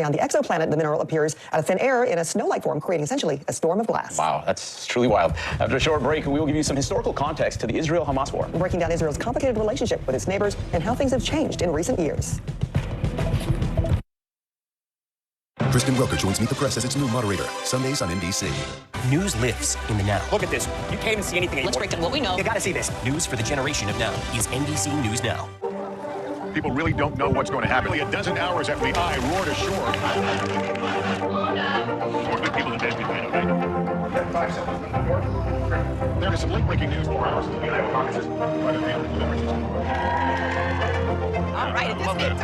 On the exoplanet, the mineral appears out of thin air in a snow-like form, creating essentially a storm of glass. Wow, that's truly wild. After a short break, we will give you some historical context to the Israel-Hamas war. Breaking down Israel's complicated relationship with its neighbors and how things have changed in recent years. Kristen Welker joins Meet the Press as its new moderator, Sundays on NBC. News lives in the now. Look at this. You can't even see anything anymore. Let's break down what we know. You gotta see this. News for the generation of now is NBC News Now. People really don't know what's going to happen. Nearly a dozen hours after the eye roared ashore. More good people than dead people, okay? 5 seconds. There is some late-breaking news 4 hours ago. All right, at this minute.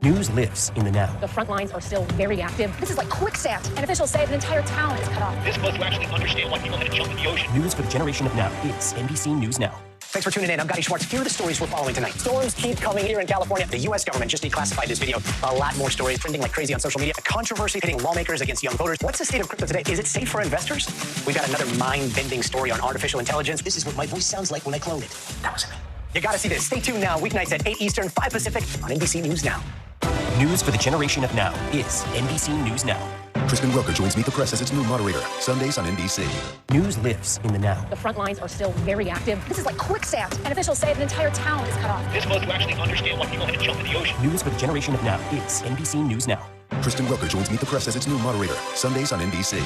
News lives in the now. The front lines are still very active. This is like quicksand, and officials say an entire town is cut off. This supposed to actually understand why people had to jump in the ocean. News for the generation of now is NBC News Now. Thanks for tuning in. I'm Gotti Schwartz. Here are the stories we're following tonight. Storms keep coming here in California. The U.S. government just declassified this video. A lot more stories trending like crazy on social media. A controversy pitting lawmakers against young voters. What's the state of crypto today? Is it safe for investors? We've got another mind-bending story on artificial intelligence. This is what my voice sounds like when I clone it. That wasn't me. You gotta see this. Stay tuned now. Weeknights at 8 Eastern, 5 Pacific on NBC News Now. News for the generation of now is NBC News Now. Kristen Welker joins Meet the Press as its new moderator, Sundays on NBC. News lives in the now. The front lines are still very active. This is like quicksand, and officials say an entire town is cut off. This supposed to actually understand why people had to jump in the ocean. News for the generation of now is NBC News Now. Kristen Welker joins Meet the Press as its new moderator, Sundays on NBC.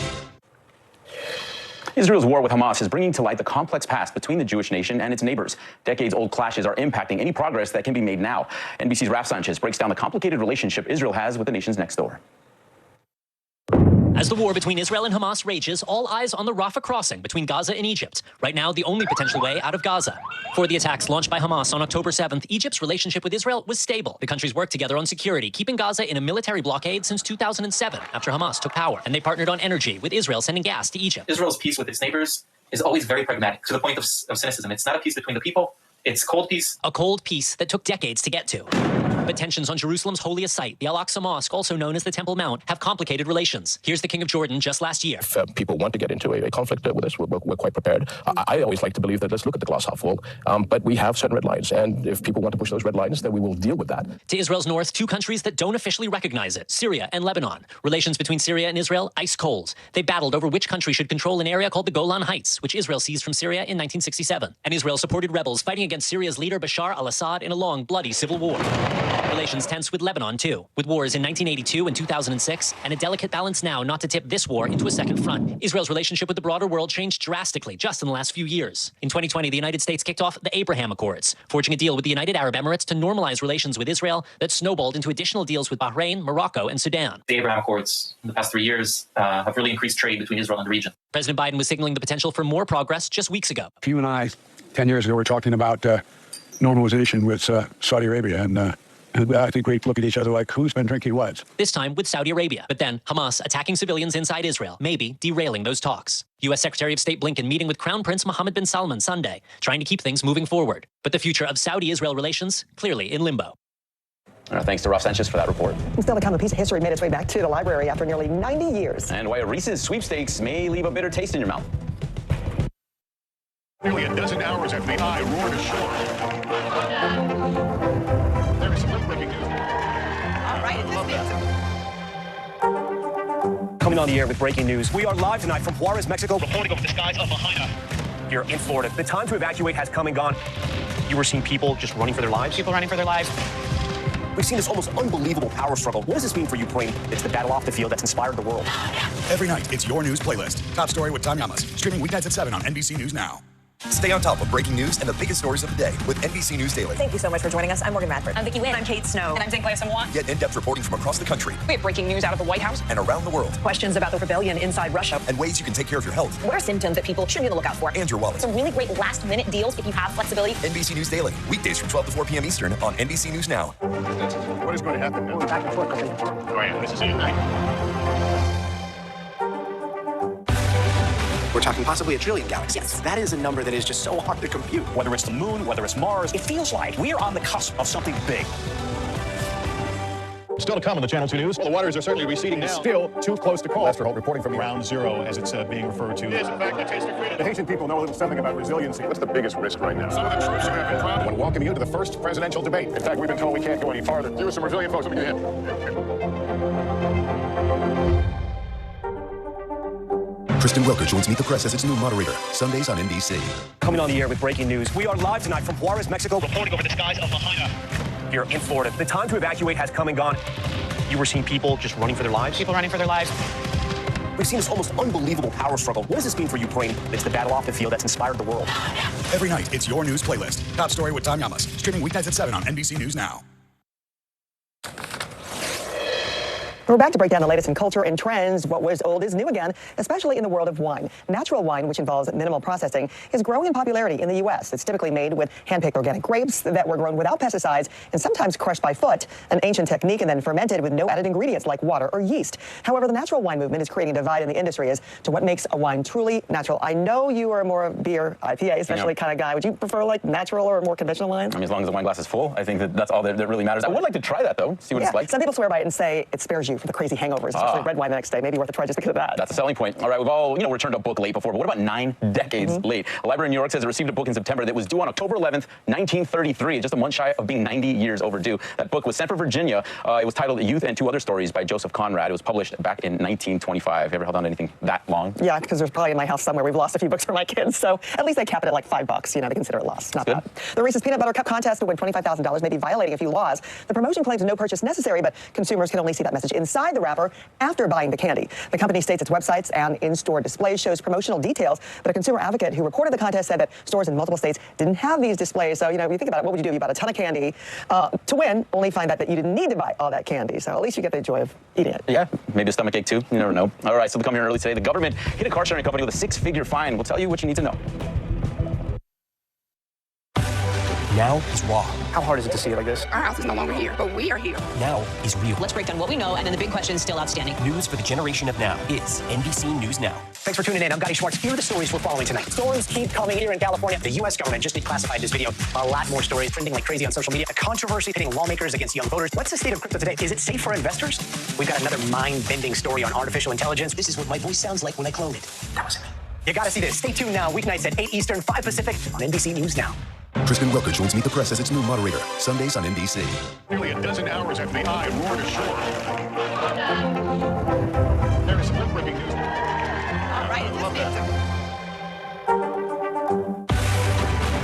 Israel's war with Hamas is bringing to light the complex past between the Jewish nation and its neighbors. Decades-old clashes are impacting any progress that can be made now. NBC's Raf Sanchez breaks down the complicated relationship Israel has with the nations next door. As the war between Israel and Hamas rages, all eyes on the Rafah crossing between Gaza and Egypt. Right now, the only potential way out of Gaza. For the attacks launched by Hamas on October 7th, Egypt's relationship with Israel was stable. The countries worked together on security, keeping Gaza in a military blockade since 2007, after Hamas took power. And they partnered on energy, with Israel sending gas to Egypt. Israel's peace with its neighbors is always very pragmatic, to the point of cynicism. It's not a peace between the people. It's cold peace. A cold peace that took decades to get to. But tensions on Jerusalem's holiest site, the Al-Aqsa Mosque, also known as the Temple Mount, have complicated relations. Here's the King of Jordan just last year. If people want to get into a conflict with us, we're quite prepared. I always like to believe that let's look at the glass half full, but we have certain red lines, and if people want to push those red lines, then we will deal with that. To Israel's north, two countries that don't officially recognize it, Syria and Lebanon. Relations between Syria and Israel, ice cold. They battled over which country should control an area called the Golan Heights, which Israel seized from Syria in 1967. And Israel supported rebels fighting against Syria's leader Bashar al-Assad in a long, bloody civil war. Relations tense with Lebanon, too, with wars in 1982 and 2006, and a delicate balance now not to tip this war into a second front. Israel's relationship with the broader world changed drastically just in the last few years. In 2020, the United States kicked off the Abraham Accords, forging a deal with the United Arab Emirates to normalize relations with Israel that snowballed into additional deals with Bahrain, Morocco, and Sudan. The Abraham Accords in the past 3 years have really increased trade between Israel and the region. President Biden was signaling the potential for more progress just weeks ago. You and I, 10 years ago, were talking about normalization with Saudi Arabia, and I think we look at each other like, who's been drinking what? This time with Saudi Arabia, but then Hamas attacking civilians inside Israel, maybe derailing those talks. U.S. Secretary of State Blinken meeting with Crown Prince Mohammed bin Salman Sunday, trying to keep things moving forward. But the future of Saudi-Israel relations, clearly in limbo. Thanks to Raf Sanchez for that report. Still to come, a piece of history made its way back to the library after nearly 90 years. And why a Reese's sweepstakes may leave a bitter taste in your mouth. Nearly a dozen hours after the eye roared ashore. There is some late-breaking news. All right, at this minute. Coming on the air with breaking news. We are live tonight from Juarez, Mexico, reporting over the skies of Lahaina here in Florida. The time to evacuate has come and gone. You were seeing people just running for their lives? People running for their lives. We've seen this almost unbelievable power struggle. What does this mean for Ukraine? It's the battle off the field that's inspired the world. Every night, it's your news playlist. Top Story with Tom Yamas. Streaming weeknights at 7 on NBC News Now. Stay on top of breaking news and the biggest stories of the day with NBC News Daily. Thank you so much for joining us. I'm Morgan Radford. I'm Vicky Wynn. I'm Kate Snow. And I'm Sinclair Samoa. Get in-depth reporting from across the country. We have breaking news out of the White House and around the world. Questions about the rebellion inside Russia. And ways you can take care of your health. What are symptoms that people should be on the lookout for? And your wallet. Some really great last-minute deals if you have flexibility. NBC News Daily. Weekdays from 12 to 4 p.m. Eastern on NBC News Now. What is going to happen now? Back and forth. Oh, yeah, this is it. We're talking possibly a trillion galaxies. Yes. That is a number that is just so hard to compute. Whether it's the moon, whether it's Mars, it feels like we're on the cusp of something big. Still to come on the Channel 2 News. Well, the waters are certainly receding now. Still too close to call. Lester Holt reporting from Ground Zero, as it's being referred to. It is, in fact, a taste of freedom. The Haitian people know a little something about resiliency. What's the biggest risk right now? Some of the troops have been dropped. I want to welcome you to the first presidential debate. In fact, we've been told we can't go any farther. You with some resilient folks. Let me get Kristen Welker joins Meet the Press as its new moderator, Sundays on NBC. Coming on the air with breaking news. We are live tonight from Juarez, Mexico, reporting over the skies of Lahaina here in Florida. The time to evacuate has come and gone. You were seeing people just running for their lives? People running for their lives. We've seen this almost unbelievable power struggle. What does this mean for Ukraine? It's the battle off the field that's inspired the world. Every night, it's your news playlist. Top Story with Tom Yamas. Streaming weeknights at 7 on NBC News Now. We're back to break down the latest in culture and trends. What was old is new again, especially in the world of wine. Natural wine, which involves minimal processing, is growing in popularity in the U.S. It's typically made with hand-picked organic grapes that were grown without pesticides and sometimes crushed by foot, an ancient technique, and then fermented with no added ingredients like water or yeast. However, the natural wine movement is creating a divide in the industry as to what makes a wine truly natural. I know you are more of a beer, IPA, especially kind of guy. Would you prefer like natural or more conventional wines? I mean, as long as the wine glass is full, I think that's all that really matters. I would like to try that, though, see what it's like. Some people swear by it and say it spares you from the crazy hangovers, especially red wine the next day. Maybe worth a try just because of that. That's a selling point. All right, we've all, returned a book late before, but what about 9 decades late? A library in New York says it received a book in September that was due on October 11th, 1933, just a month shy of being 90 years overdue. That book was sent for Virginia. It was titled Youth and Two Other Stories by Joseph Conrad. It was published back in 1925. You ever held on to anything that long? Yeah, because there's probably in my house somewhere we've lost a few books for my kids, so at least they cap it at like $5. They consider it lost. Not bad. The Reese's Peanut Butter Cup contest to win $25,000 may be violating a few laws. The promotion claims no purchase necessary, but consumers can only see that message inside the wrapper after buying the candy. The company states its websites and in-store displays shows promotional details, but a consumer advocate who reported the contest said that stores in multiple states didn't have these displays. So, if you think about it, what would you do if you bought a ton of candy to win, only find out that you didn't need to buy all that candy? So at least you get the joy of eating it. Yeah, maybe a stomachache too. You never know. All right, so to come here early today, the government hit a car sharing company with a 6-figure fine. We'll tell you what you need to know. Now is raw. How hard is it to see it like this? Our house is no longer here, but we are here. Now is real. Let's break down what we know, and then the big question is still outstanding. News for the generation of now is NBC News Now. Thanks for tuning in. I'm Gotti Schwartz. Here are the stories we're following tonight. Storms keep coming here in California. The U.S. government just declassified this video. A lot more stories trending like crazy on social media. A controversy pitting lawmakers against young voters. What's the state of crypto today? Is it safe for investors? We've got another mind-bending story on artificial intelligence. This is what my voice sounds like when I clone it. That wasn't me. You gotta see this. Stay tuned now, weeknights at 8 Eastern, 5 Pacific on NBC News Now. Kristen Welker joins Meet the Press as its new moderator, Sundays on NBC. Nearly a dozen hours after the eye roared ashore. There is some lip-breaking news. All right, I love that.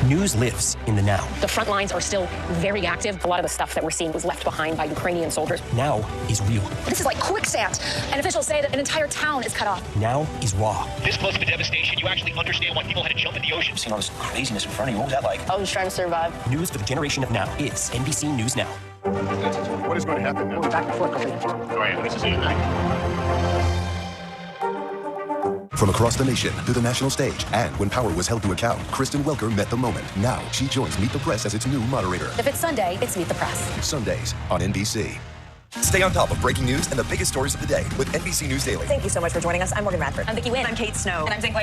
News lives in the now. The front lines are still very active. A lot of the stuff that we're seeing was left behind by Ukrainian soldiers. Now is real. This is like quicksand, and officials say that an entire town is cut off. Now is raw. This close of a devastation, you actually understand why people had to jump in the ocean. Seeing all this craziness in front of you, what was that like? I was trying to survive. News for the generation of now is NBC News Now. What is going to happen now? We're back and forth. Oh, yeah, this is it. From across the nation to the national stage, and when power was held to account, Kristen Welker met the moment. Now she joins Meet the Press as its new moderator. If it's Sunday, it's Meet the Press. Sundays on NBC. Stay on top of breaking news and the biggest stories of the day with NBC News Daily. Thank you so much for joining us. I'm Morgan Radford. I'm Vicki Wynn. I'm Kate Snow. And I'm Zing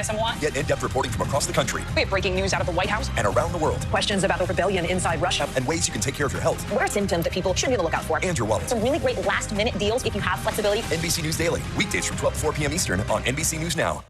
Get in-depth reporting from across the country We have breaking news out of the White House. and around the world, Questions about the rebellion inside Russia. and ways you can take care of your health What are symptoms that people should be on the lookout for? and your wallet. Some really great last-minute deals if you have flexibility. NBC News Daily, weekdays from 12 to 4 p.m. Eastern on NBC News Now.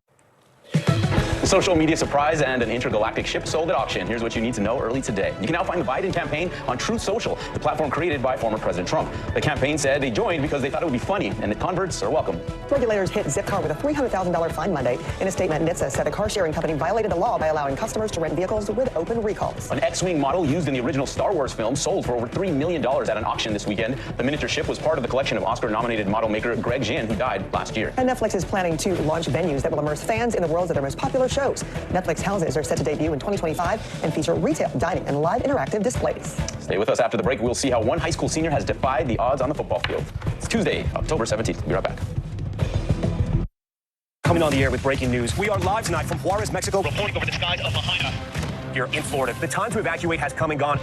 A social media surprise and an intergalactic ship sold at auction. Here's what you need to know early today. You can now find the Biden campaign on Truth Social, the platform created by former President Trump. The campaign said they joined because they thought it would be funny and that converts are welcome. Regulators hit Zipcar with a $300,000 fine Monday. In a statement, NHTSA said the car-sharing company violated the law by allowing customers to rent vehicles with open recalls. An X-Wing model used in the original Star Wars film sold for over $3 million at an auction this weekend. The miniature ship was part of the collection of Oscar-nominated model maker Greg Ginn, who died last year. And Netflix is planning to launch venues that will immerse fans in the worlds of their most popular shows. Netflix houses are set to debut in 2025 and feature retail, dining, and live interactive displays. Stay with us after the break. We'll see how one high school senior has defied the odds on the football field. It's Tuesday, October 17th. We'll be right back. Coming on the air with breaking news. We are live tonight from Juarez, Mexico, reporting over the skies of Lahaina here in Florida. The time to evacuate has come and gone.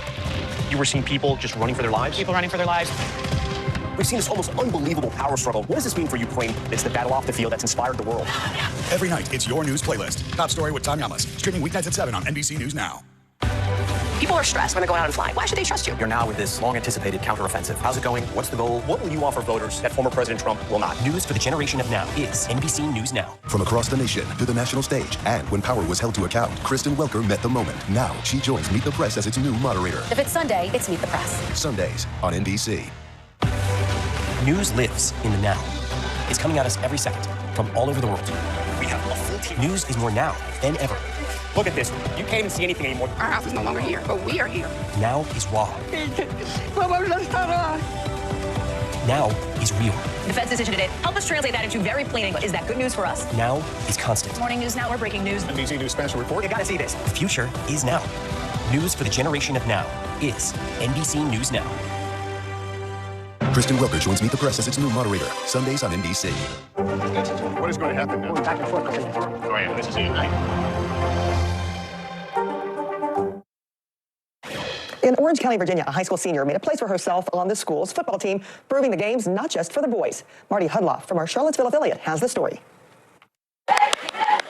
You were seeing people just running for their lives? People running for their lives. We've seen this almost unbelievable power struggle. What does this mean for Ukraine? It's the battle off the field that's inspired the world. Every night, it's your news playlist. Top Story with Tom Yamas. Streaming weeknights at 7 on NBC News Now. People are stressed when they're going out and flying. Why should they trust you? You're now in this long-anticipated counteroffensive. How's it going? What's the goal? What will you offer voters that former President Trump will not? News for the generation of now is NBC News Now. From across the nation to the national stage, and when power was held to account, Kristen Welker met the moment. Now she joins Meet the Press as its new moderator. If it's Sunday, it's Meet the Press. Sundays on NBC. News lives in the now. It's coming at us every second from all over the world. We have a full team. News is more now than ever. Look at this. You can't even see anything anymore. Our house is no longer here, but we are here. Now is raw. Now is real. The Fed's decision today, help us translate that into very plain English. Is that good news for us? Now is constant. Morning News Now, we're breaking news. NBC News Special Report. You gotta see this. The future is now. News for the generation of now is NBC News Now. Kristen Welker joins Meet the Press as its new moderator. Sundays on NBC. What is going to happen now? Back and forth. Oh, yeah, this is it. In Orange County, Virginia, a high school senior made a place for herself on the school's football team, proving the game's not just for the boys. Marty Hudloff from our Charlottesville affiliate has the story.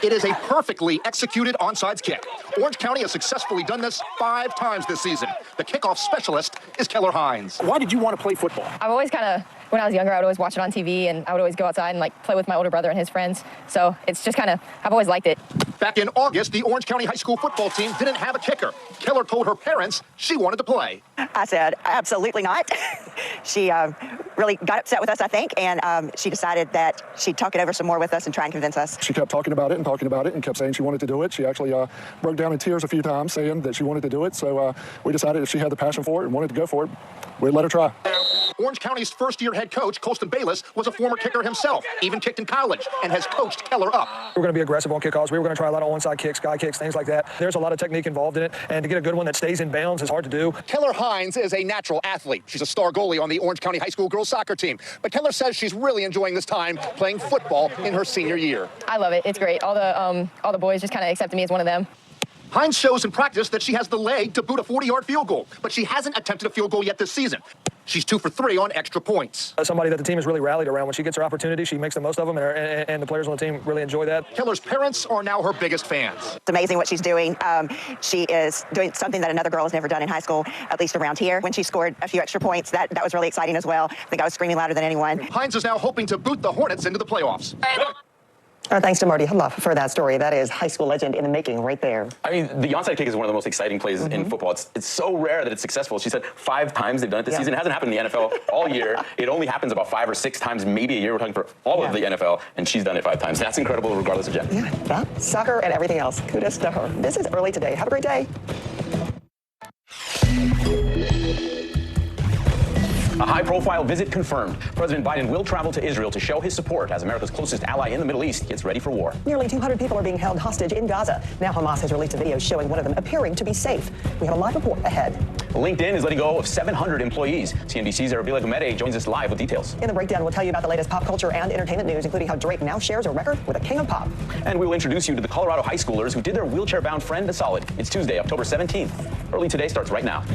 It is a perfectly executed onside kick. Orange County has successfully done this 5 times this season. The kickoff specialist is Keller Hines. Why did you want to play football? I've always kind of, when I was younger, I would always watch it on TV, and I would always go outside and like play with my older brother and his friends. So it's just kind of, I've always liked it. Back in August, the Orange County High School football team didn't have a kicker. Keller told her parents she wanted to play. I said, absolutely not. She really got upset with us, I think, and she decided that she'd talk it over some more with us and try and convince us. She kept talking about it and kept saying she wanted to do it. She actually broke down in tears a few times saying that she wanted to do it. So we decided if she had the passion for it and wanted to go for it, we'd let her try. Orange County's first-year head coach, Colston Bayless, was a former kicker himself, even kicked in college, and has coached Keller up. We were going to be aggressive on kickoffs. We were going to try a lot of onside kicks, sky kicks, things like that. There's a lot of technique involved in it, and to get a good one that stays in bounds is hard to do. Keller Hines is a natural athlete. She's a star goalie on the Orange County High School girls soccer team. But Keller says she's really enjoying this time playing football in her senior year. I love it. It's great. All the boys just kind of accepted me as one of them. Hines shows in practice that she has the leg to boot a 40-yard field goal, but she hasn't attempted a field goal yet this season. She's 2 for 3 on extra points. Somebody that the team has really rallied around. When she gets her opportunity, she makes the most of them, and the players on the team really enjoy that. Keller's parents are now her biggest fans. It's amazing what she's doing. She is doing something that another girl has never done in high school, at least around here. When she scored a few extra points, that was really exciting as well. I think I was screaming louder than anyone. Hines is now hoping to boot the Hornets into the playoffs. Our thanks to Marty Hudloff for that story. That is high school legend in the making right there. I mean, the onside kick is one of the most exciting plays in football. It's so rare that it's successful. She said 5 times they've done it this season. It hasn't happened in the NFL all year. It only happens about 5 or 6 times, maybe a year. We're talking for all of the NFL, and she's done it 5 times. That's incredible regardless of gender. Yeah, soccer and everything else. Kudos to her. This is early today. Have a great day. A high-profile visit confirmed. President Biden will travel to Israel to show his support as America's closest ally in the Middle East gets ready for war. Nearly 200 people are being held hostage in Gaza. Now Hamas has released a video showing one of them appearing to be safe. We have a live report ahead. LinkedIn is letting go of 700 employees. CNBC's Arabila Gumede joins us live with details. In the breakdown, we'll tell you about the latest pop culture and entertainment news, including how Drake now shares a record with a king of pop. And we will introduce you to the Colorado high schoolers who did their wheelchair-bound friend a solid. It's Tuesday, October 17th. Early Today starts right now.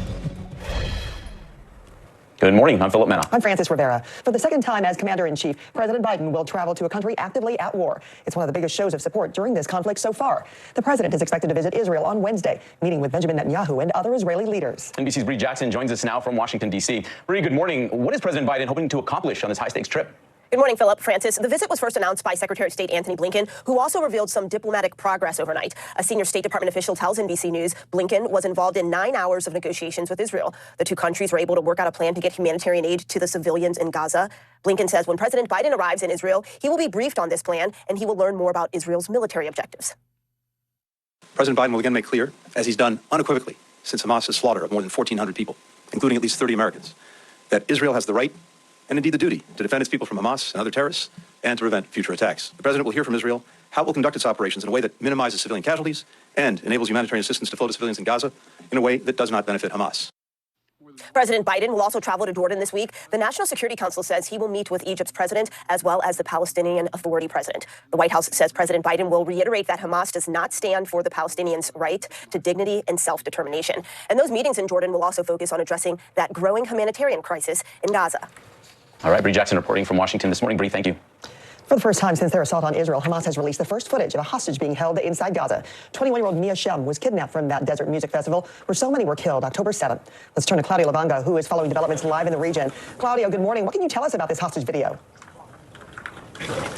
Good morning. I'm Philip Mena. I'm Francis Rivera. For the second time as Commander-in-Chief, President Biden will travel to a country actively at war. It's one of the biggest shows of support during this conflict so far. The president is expected to visit Israel on Wednesday, meeting with Benjamin Netanyahu and other Israeli leaders. NBC's Bree Jackson joins us now from Washington, D.C. Bree, good morning. What is President Biden hoping to accomplish on this high-stakes trip? Good morning, Philip. Francis. The visit was first announced by Secretary of State Antony Blinken, who also revealed some diplomatic progress overnight. A senior State Department official tells NBC News Blinken was involved in 9 hours of negotiations with Israel. The 2 countries were able to work out a plan to get humanitarian aid to the civilians in Gaza. Blinken says when President Biden arrives in Israel, he will be briefed on this plan, and he will learn more about Israel's military objectives. President Biden will again make clear, as he's done unequivocally since Hamas's slaughter of more than 1,400 people, including at least 30 Americans, that Israel has the right and indeed the duty to defend its people from Hamas and other terrorists and to prevent future attacks. The president will hear from Israel how it will conduct its operations in a way that minimizes civilian casualties and enables humanitarian assistance to flow to civilians in Gaza in a way that does not benefit Hamas. President Biden will also travel to Jordan this week. The National Security Council says he will meet with Egypt's president as well as the Palestinian Authority president. The White House says President Biden will reiterate that Hamas does not stand for the Palestinians' right to dignity and self-determination. And those meetings in Jordan will also focus on addressing that growing humanitarian crisis in Gaza. All right, Bree Jackson reporting from Washington this morning. Bree, thank you. For the first time since their assault on Israel, Hamas has released the first footage of a hostage being held inside Gaza. 21-year-old Mia Shem was kidnapped from that desert music festival where so many were killed October 7th. Let's turn to Claudia Lavanga, who is following developments live in the region. Claudia, good morning. What can you tell us about this hostage video?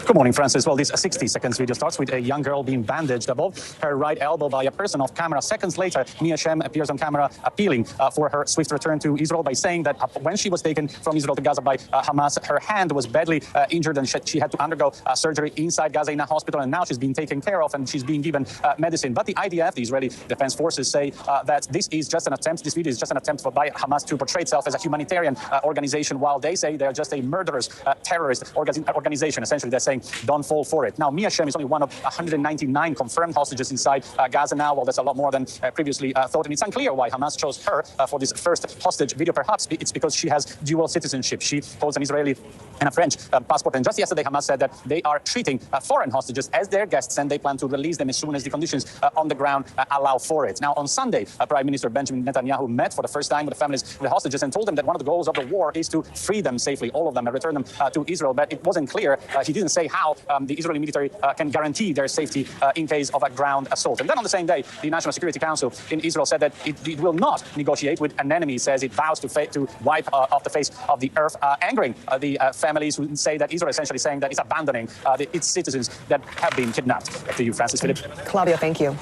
Good morning, Francis. Well, this 60 seconds video starts with a young girl being bandaged above her right elbow by a person off camera. Seconds later, Mia Shem appears on camera appealing for her swift return to Israel by saying that when she was taken from Israel to Gaza by Hamas, her hand was badly injured and she had to undergo surgery inside Gaza in a hospital, and now she's being taken care of and she's being given medicine. But the IDF, the Israeli Defense Forces, say that this is just an attempt, this video is just an attempt by Hamas to portray itself as a humanitarian organization, while they say they're just a murderous terrorist organization. Essentially, they're saying don't fall for it. Now, Mia Shem is only one of 199 confirmed hostages inside Gaza now. Well, that's a lot more than previously thought, and it's unclear why Hamas chose her for this first hostage video. Perhaps it's because she has dual citizenship. She holds an Israeli and a French passport, and just yesterday Hamas said that they are treating foreign hostages as their guests, and they plan to release them as soon as the conditions on the ground allow for it. Now, on Sunday, Prime Minister Benjamin Netanyahu met for the first time with the families of the hostages and told them that one of the goals of the war is to free them safely, all of them, and return them to Israel. But it wasn't clear. He didn't say how the Israeli military can guarantee their safety in case of a ground assault. And then on the same day, the National Security Council in Israel said that it will not negotiate with an enemy. It says it vows to wipe off the face of the earth, angering the families who say that Israel essentially saying that it's abandoning its citizens that have been kidnapped. Back to you, Francis Philip. Claudia, thank you.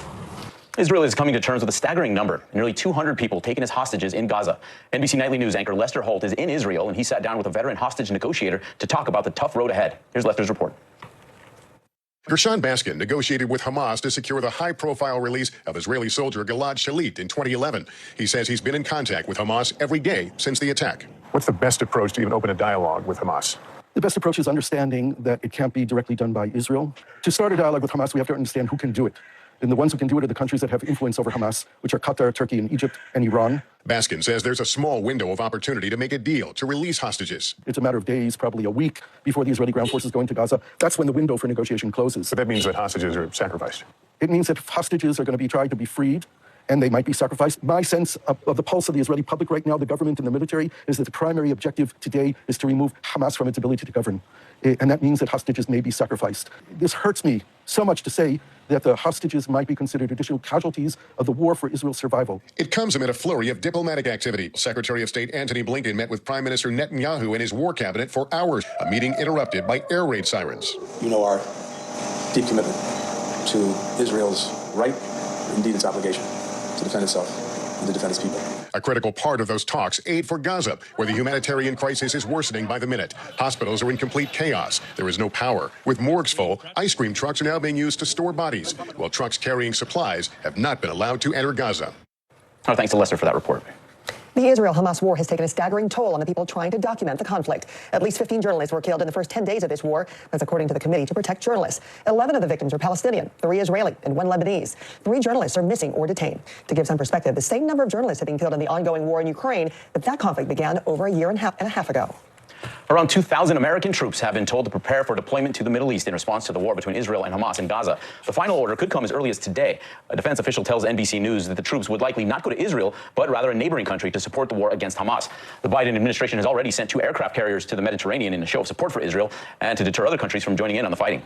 Israel is coming to terms with a staggering number, nearly 200 people taken as hostages in Gaza. NBC Nightly News anchor Lester Holt is in Israel, and he sat down with a veteran hostage negotiator to talk about the tough road ahead. Here's Lester's report. Gershon Baskin negotiated with Hamas to secure the high-profile release of Israeli soldier Gilad Shalit in 2011. He says he's been in contact with Hamas every day since the attack. What's the best approach to even open a dialogue with Hamas? The best approach is understanding that it can't be directly done by Israel. To start a dialogue with Hamas, we have to understand who can do it. And the ones who can do it are the countries that have influence over Hamas, which are Qatar, Turkey, and Egypt, and Iran. Baskin says there's a small window of opportunity to make a deal to release hostages. It's a matter of days, probably a week, before the Israeli ground forces go into Gaza. That's when the window for negotiation closes. But that means that hostages are sacrificed. It means that hostages are going to be tried to be freed, and they might be sacrificed. My sense of the pulse of the Israeli public right now, the government and the military, is that the primary objective today is to remove Hamas from its ability to govern. And that means that hostages may be sacrificed. This hurts me so much to say that the hostages might be considered additional casualties of the war for Israel's survival. It comes amid a flurry of diplomatic activity. Secretary of State Antony Blinken met with Prime Minister Netanyahu and his war cabinet for hours, a meeting interrupted by air raid sirens. You know our deep commitment to Israel's right, indeed its obligation, to defend itself and to defend its people. A critical part of those talks, aid for Gaza, where the humanitarian crisis is worsening by the minute. Hospitals are in complete chaos. There is no power. With morgues full, ice cream trucks are now being used to store bodies, while trucks carrying supplies have not been allowed to enter Gaza. Oh, thanks to Lester for that report. The Israel-Hamas war has taken a staggering toll on the people trying to document the conflict. At least 15 journalists were killed in the first 10 days of this war. That's according to the Committee to Protect Journalists. 11 of the victims are Palestinian, 3 Israeli, and 1 Lebanese. 3 journalists are missing or detained. To give some perspective, the same number of journalists have been killed in the ongoing war in Ukraine, but that conflict began over a year and a half ago. Around 2,000 American troops have been told to prepare for deployment to the Middle East in response to the war between Israel and Hamas in Gaza. The final order could come as early as today. A defense official tells NBC News that the troops would likely not go to Israel, but rather a neighboring country to support the war against Hamas. The Biden administration has already sent 2 aircraft carriers to the Mediterranean in a show of support for Israel and to deter other countries from joining in on the fighting.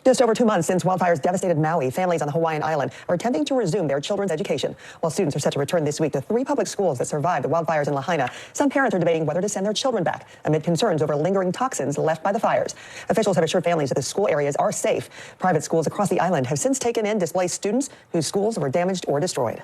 Just over 2 months since wildfires devastated Maui, families on the Hawaiian island are attempting to resume their children's education. While students are set to return this week to 3 public schools that survived the wildfires in Lahaina, some parents are debating whether to send their children back amid concerns over lingering toxins left by the fires. Officials have assured families that the school areas are safe. Private schools across the island have since taken in displaced students whose schools were damaged or destroyed.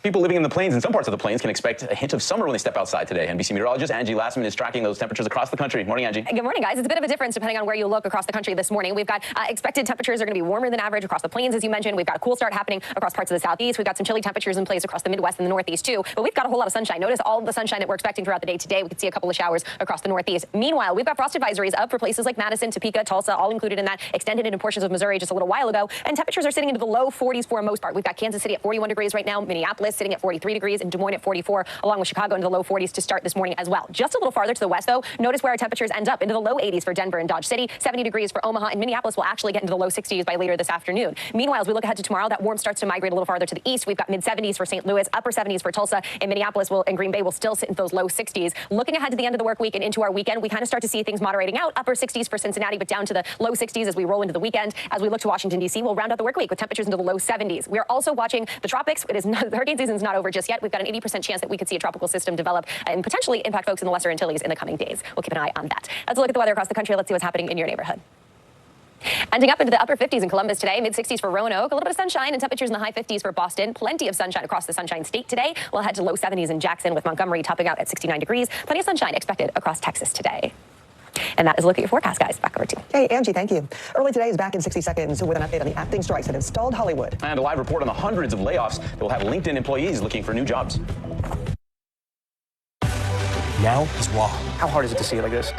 People living in the plains and some parts of the plains can expect a hint of summer when they step outside today. NBC meteorologist Angie Lassman is tracking those temperatures across the country. Morning, Angie. Good morning, guys. It's a bit of a difference depending on where you look across the country this morning. We've got expected temperatures are going to be warmer than average across the plains, as you mentioned. We've got a cool start happening across parts of the southeast. We've got some chilly temperatures in place across the Midwest and the Northeast, too. But we've got a whole lot of sunshine. Notice all of the sunshine that we're expecting throughout the day today. We could see a couple of showers across the Northeast. Meanwhile, we've got frost advisories up for places like Madison, Topeka, Tulsa, all included in that, extended into portions of Missouri just a little while ago. And temperatures are sitting into the low 40s for most part. We've got Kansas City at 41 degrees right now, Minneapolis Louis sitting at 43 degrees, and Des Moines at 44, along with Chicago into the low 40s to start this morning as well. Just a little farther to the west, though, notice where our temperatures end up, into the low 80s for Denver and Dodge City, 70 degrees for Omaha, and Minneapolis will actually get into the low 60s by later this afternoon. Meanwhile, as we look ahead to tomorrow, that warmth starts to migrate a little farther to the east. We've got mid-70s for St. Louis, upper 70s for Tulsa, and Minneapolis and Green Bay will still sit in those low 60s. Looking ahead to the end of the work week and into our weekend, we kind of start to see things moderating out, upper 60s for Cincinnati, but down to the low 60s as we roll into the weekend. As we look to Washington, D.C., we'll round out the work week with temperatures into the low 70s. We are also watching the tropics. It is not, the hurricane season is not over just yet. We've got an 80% chance that we could see a tropical system develop and potentially impact folks in the Lesser Antilles in the coming days. We'll keep an eye on that. Let's look at the weather across the country. Let's see what's happening in your neighborhood. Ending up into the upper 50s in Columbus today, mid-60s for Roanoke, a little bit of sunshine and temperatures in the high 50s for Boston. Plenty of sunshine across the Sunshine State today. We'll head to low 70s in Jackson with Montgomery topping out at 69 degrees. Plenty of sunshine expected across Texas today. And that is a look at your forecast, guys. Back over to you. Hey, Angie, thank you. Early today is back in 60 seconds with an update on the acting strikes that have stalled Hollywood. And a live report on the hundreds of layoffs that will have LinkedIn employees looking for new jobs. Now is raw. How hard is it to see it like this?